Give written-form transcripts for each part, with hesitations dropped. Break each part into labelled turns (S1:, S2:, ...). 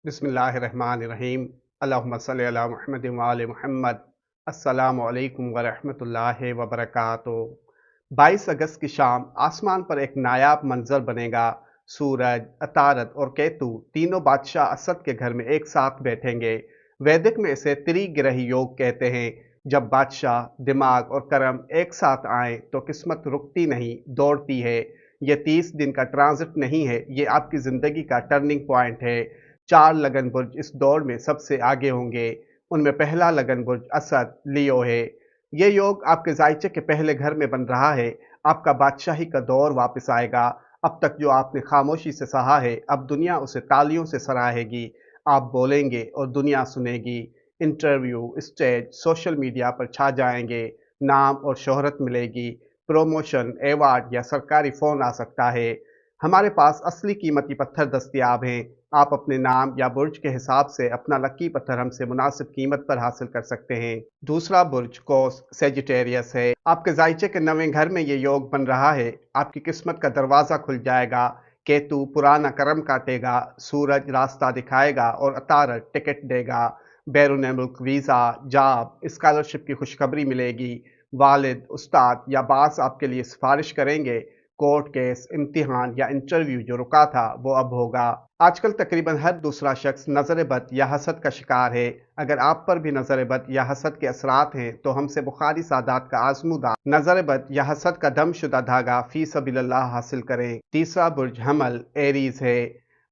S1: बिस्मिल्लाहिर्रहमानिर्रहीम। अल्लाहुम्मा सल्लि अला मुहम्मद व आले मुहम्मद। अस्सलामु अलैकुम व रहमतुल्लाहि व बरकातुहू। 22 अगस्त की शाम आसमान पर एक नायाब मंजर बनेगा। सूरज, अतारद और केतु तीनों बादशाह असद के घर में एक साथ बैठेंगे। वैदिक में इसे त्रिग्रही योग कहते हैं। जब बादशाह, दिमाग और कर्म एक साथ आए तो किस्मत रुकती नहीं, दौड़ती है। ये 30 दिन का ट्रांजिट नहीं है, ये आपकी जिंदगी का टर्निंग पॉइंट है। 4 लगन बुर्ज इस दौड़ में सबसे आगे होंगे। उनमें पहला लगन बुर्ज असद लियो है। ये योग आपके जायचे के पहले घर में बन रहा है। आपका बादशाही का दौर वापस आएगा। अब तक जो आपने खामोशी से सहा है, अब दुनिया उसे तालियों से सराहेगी। आप बोलेंगे और दुनिया सुनेगी। इंटरव्यू, स्टेज, सोशल मीडिया पर छा जाएंगे। नाम और शोहरत मिलेगी। प्रमोशन, अवार्ड या सरकारी फोन आ सकता है। हमारे पास असली कीमती पत्थर दस्तयाब हैं। आप अपने नाम या बुर्ज के हिसाब से अपना लकी पत्थर हमसे मुनासिब कीमत पर हासिल कर सकते हैं। दूसरा बुर्ज कौस सेजिटेरियस है। आपके जायचे के नवें घर में ये योग बन रहा है। आपकी किस्मत का दरवाजा खुल जाएगा। केतु पुराना कर्म काटेगा। सूरज रास्ता दिखाएगा और अतारद टिकट देगा। बैरून मुल्क वीज़ा, जॉब, स्कॉलरशिप की खुशखबरी मिलेगी। वालिद, उस्ताद या बास आपके लिए सिफारिश करेंगे। कोर्ट केस, इम्तिहान या इंटरव्यू जो रुका था वो अब होगा। आजकल तकरीबन हर दूसरा शख्स नज़र बद या हसद का शिकार है। अगर आप पर भी नज़र बद या हसद के असरात हैं तो हमसे बुखारी सादात का आजमूदा नज़र बद या हसद का दमशुदा धागा फी सबिलिल्लाह हासिल करें। तीसरा बुर्ज हमल एरीज है।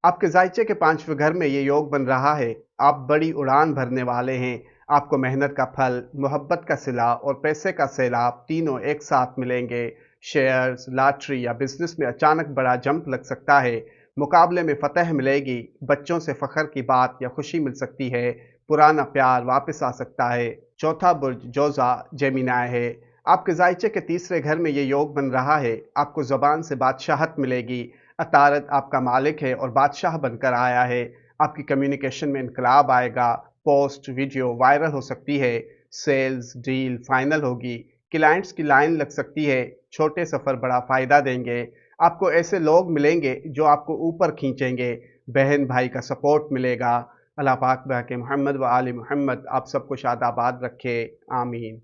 S1: आपके जायचे के 5वें घर में ये योग बन रहा है। आप बड़ी उड़ान भरने वाले हैं। आपको मेहनत का फल, मोहब्बत का सिला और पैसे का सैलाब तीनों एक साथ मिलेंगे। शेयर्स, लॉटरी या बिजनेस में अचानक बड़ा जंप लग सकता है। मुकाबले में फतह मिलेगी। बच्चों से फख्र की बात या खुशी मिल सकती है। पुराना प्यार वापस आ सकता है। चौथा बुर्ज जोजा जेमिनाय है। आपके जायचे के 3रे घर में ये योग बन रहा है। आपको ज़बान से बादशाहत मिलेगी। अतारद आपका मालिक है और बादशाह बनकर आया है। आपकी कम्युनिकेशन में इनकलाब आएगा। पोस्ट वीडियो वायरल हो सकती है। सेल्स डील फाइनल होगी। क्लाइंट्स की लाइन लग सकती है। छोटे सफ़र बड़ा फ़ायदा देंगे। आपको ऐसे लोग मिलेंगे जो आपको ऊपर खींचेंगे। बहन भाई का सपोर्ट मिलेगा। अल्लाह पाक बाक़ी मोहम्मद व आले मोहम्मद आप सबको शादाबाद रखे। आमीन।